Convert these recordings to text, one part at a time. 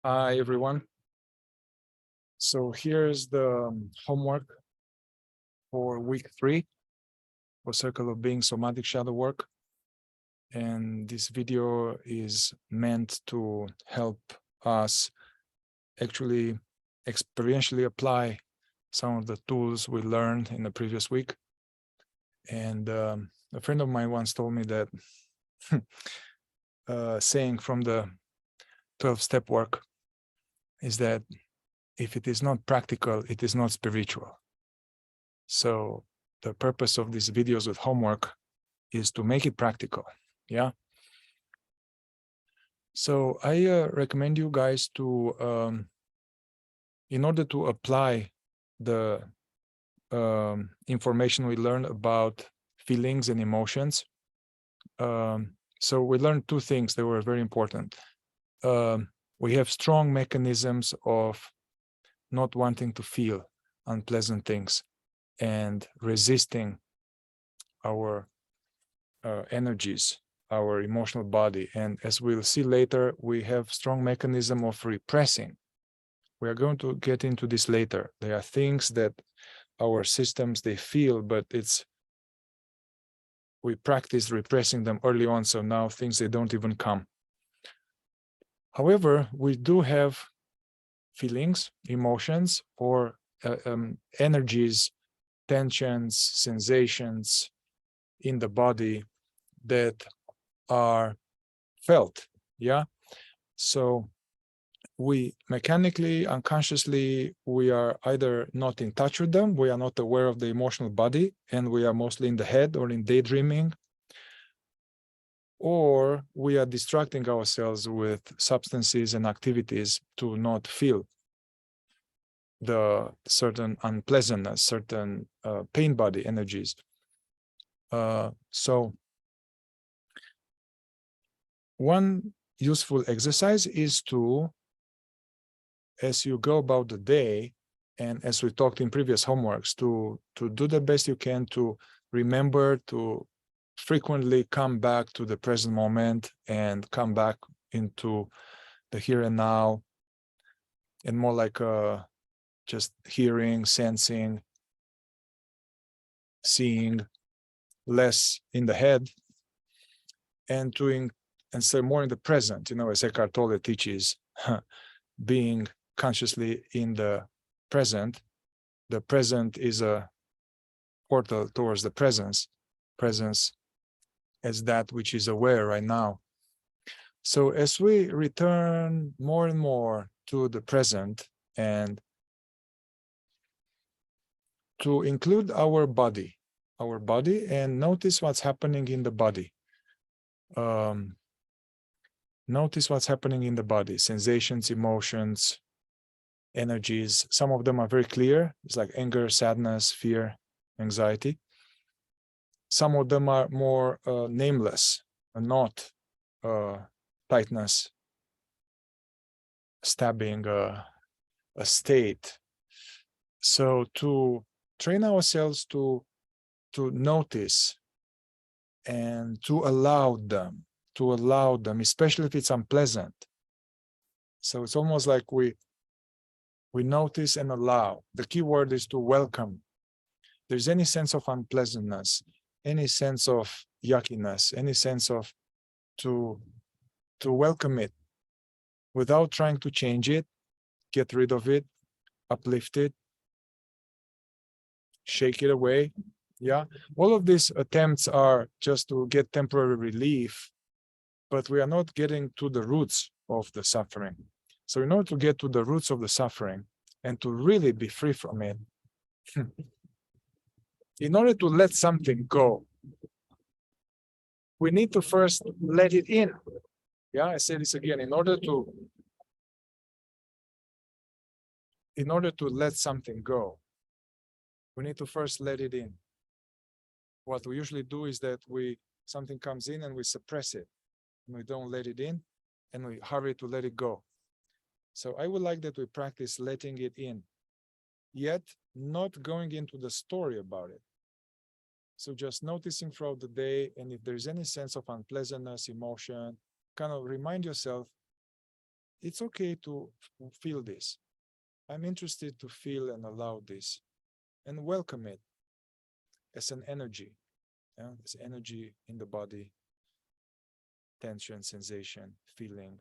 Hi, everyone. So here's the homework for week 3 for Circle of Being Somatic Shadow Work. And this video is meant to help us actually experientially apply some of the tools we learned in the previous week. And a friend of mine once told me that saying from the 12-step work is that if it is not practical, it is not spiritual. So the purpose of these videos with homework is to make it practical. Yeah. So I recommend you guys to, in order to apply the information we learned about feelings and emotions. So we learned two things that were very important. We have strong mechanisms of not wanting to feel unpleasant things and resisting our energies, our emotional body. And as we'll see later, we have strong mechanism of repressing. We are going to get into this later. There are things that our systems, they feel, but we practice repressing them early on, so now things, they don't even come. However, we do have feelings, emotions, or energies, tensions, sensations in the body that are felt. Yeah. So we mechanically, unconsciously, we are either not in touch with them, we are not aware of the emotional body, and we are mostly in the head or in daydreaming, or we are distracting ourselves with substances and activities to not feel the certain unpleasantness, certain pain body energies. So one useful exercise is to, as you go about the day, and as we talked in previous homeworks, to do the best you can to remember to frequently come back to the present moment and come back into the here and now, and more like just hearing, sensing, seeing, less in the head, and so more in the present, as Eckhart Tolle teaches, being consciously in the present. The present is a portal towards the presence as that which is aware right now. So as we return more and more to the present, and to include our body, and notice what's happening in the body. Notice what's happening in the body, sensations, emotions, energies. Some of them are very clear. It's like anger, sadness, fear, anxiety. Some of them are more nameless, not tightness, stabbing, a state. So to train ourselves to notice and to allow them, especially if it's unpleasant. So it's almost like we notice and allow. The key word is to welcome. There's any sense of unpleasantness, any sense of yuckiness, any sense of to welcome it without trying to change it, get rid of it, uplift it, shake it away. Yeah, all of these attempts are just to get temporary relief, but we are not getting to the roots of the suffering. So in order to get to the roots of the suffering and to really be free from it, in order to let something go, we need to first let it in. Yeah, I say this again. In order to let something go, we need to first let it in. What we usually do is that something comes in and we suppress it, and we don't let it in, and we hurry to let it go. So I would like that we practice letting it in, yet not going into the story about it. So just noticing throughout the day, and if there's any sense of unpleasantness, emotion, kind of remind yourself, it's okay to feel this. I'm interested to feel and allow this and welcome it as an energy. Yeah? As energy in the body, tension, sensation, feeling.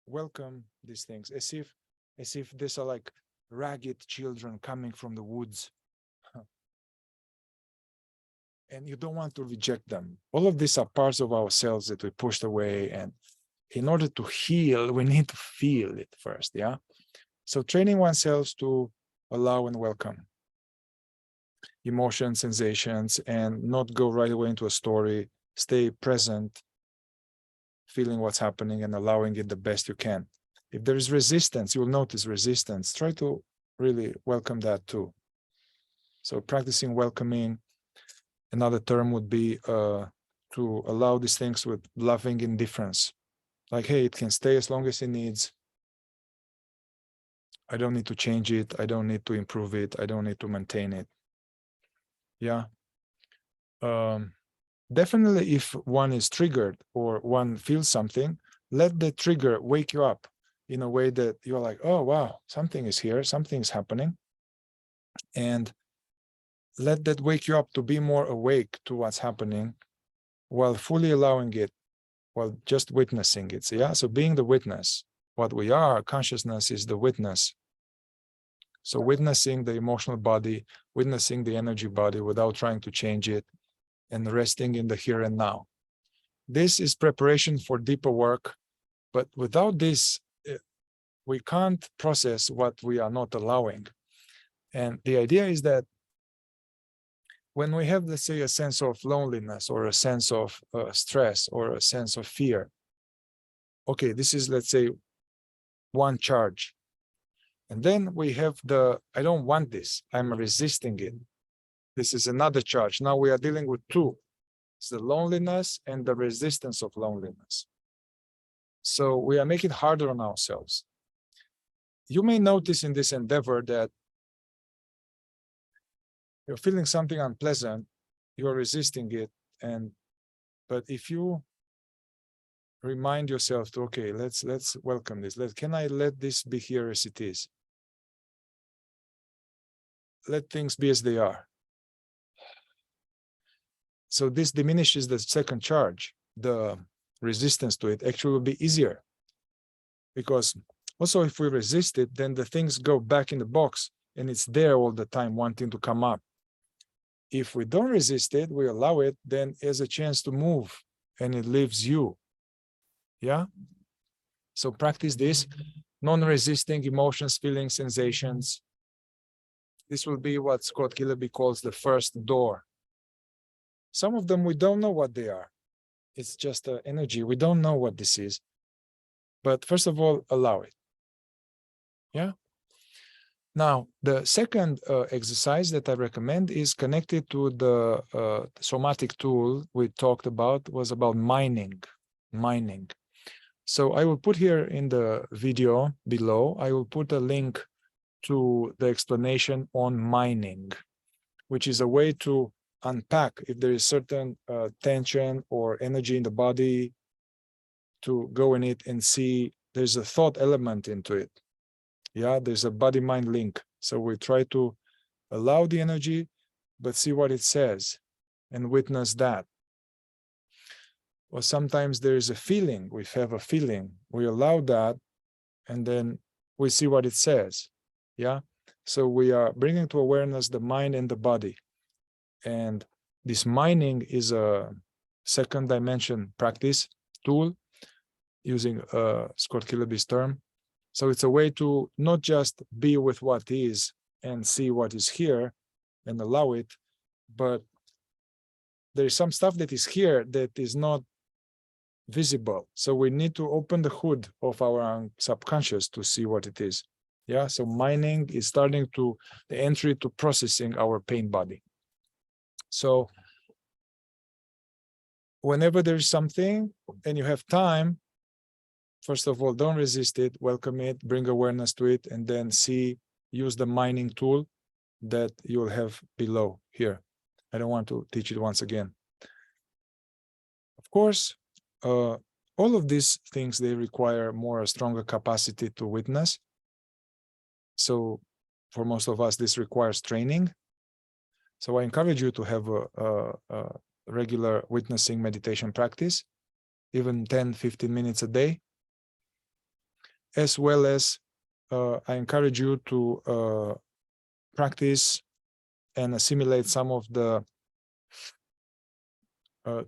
Welcome these things as if these are like ragged children coming from the woods. And you don't want to reject them. All of these are parts of ourselves that we pushed away. And in order to heal, we need to feel it first. Yeah. So training oneself to allow and welcome emotions, sensations, and not go right away into a story. Stay present, feeling what's happening and allowing it the best you can. If there is resistance, you will notice resistance. Try to really welcome that too. So practicing welcoming. Another term would be to allow these things with loving indifference. Like, hey, it can stay as long as it needs. I don't need to change it. I don't need to improve it. I don't need to maintain it. Yeah. Definitely, if one is triggered or one feels something, let the trigger wake you up in a way that you're like, oh, wow, something is here. Something is happening. And let that wake you up to be more awake to what's happening while fully allowing it, while just witnessing it. So, yeah, so being the witness, what we are, consciousness is the witness. So witnessing the emotional body, witnessing the energy body without trying to change it, and resting in the here and now. This is preparation for deeper work, but without this, we can't process what we are not allowing. And the idea is that when we have, let's say, a sense of loneliness or a sense of stress or a sense of fear, okay, this is, let's say, one charge. And then we have the, I don't want this, I'm resisting it. This is another charge. Now we are dealing with two. It's the loneliness and the resistance of loneliness. So we are making it harder on ourselves. You may notice in this endeavor that you're feeling something unpleasant, you're resisting it, but if you remind yourself to, okay, let's welcome this. Can I let this be here as it is? Let things be as they are. So this diminishes the second charge. The resistance to it actually will be easier. Because also if we resist it, then the things go back in the box and it's there all the time wanting to come up. If we don't resist it, we allow it, then it has a chance to move and it leaves you. Yeah? So practice this, non-resisting emotions, feelings, sensations. This will be what Scott Gillespie calls the first door. Some of them, we don't know what they are. It's just energy. We don't know what this is. But first of all, allow it. Yeah? Now, the second exercise that I recommend is connected to the somatic tool we talked about, was about mining. So I will put here in the video below, I will put a link to the explanation on mining, which is a way to unpack if there is certain tension or energy in the body, to go in it and see there's a thought element into it. Yeah, there's a body-mind link. So we try to allow the energy, but see what it says and witness that. Or sometimes there is a feeling, we have a feeling, we allow that, and then we see what it says. Yeah, so we are bringing to awareness the mind and the body. And this mining is a second dimension practice tool using Scott Gillespie's term. So it's a way to not just be with what is and see what is here and allow it, but there's some stuff that is here that is not visible. So we need to open the hood of our subconscious to see what it is. Yeah, so mining is starting to the entry to processing our pain body. So whenever there's something and you have time, first of all, don't resist it, welcome it, bring awareness to it, and then use the mining tool that you'll have below here. I don't want to teach it once again. Of course, all of these things, they require more a stronger capacity to witness. So for most of us, this requires training. So I encourage you to have a regular witnessing meditation practice, even 10, 15 minutes a day, as well as I encourage you to practice and assimilate some of the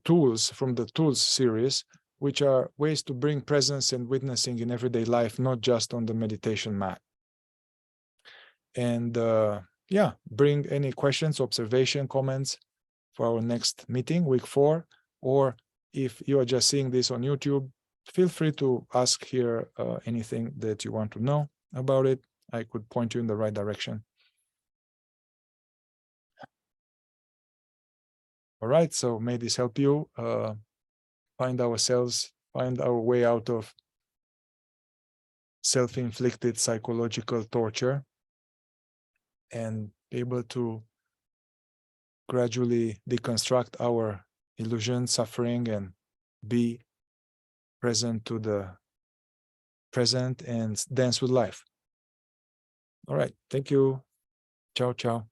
tools from the tools series, which are ways to bring presence and witnessing in everyday life, not just on the meditation mat. And yeah, bring any questions, observation, comments for our next meeting, week 4, or if you are just seeing this on YouTube, feel free to ask here anything that you want to know about it. I could point you in the right direction. All right, so may this help you find our way out of self-inflicted psychological torture and be able to gradually deconstruct our illusion, suffering, and be present to the present and dance with life. All right, thank you. Ciao, ciao.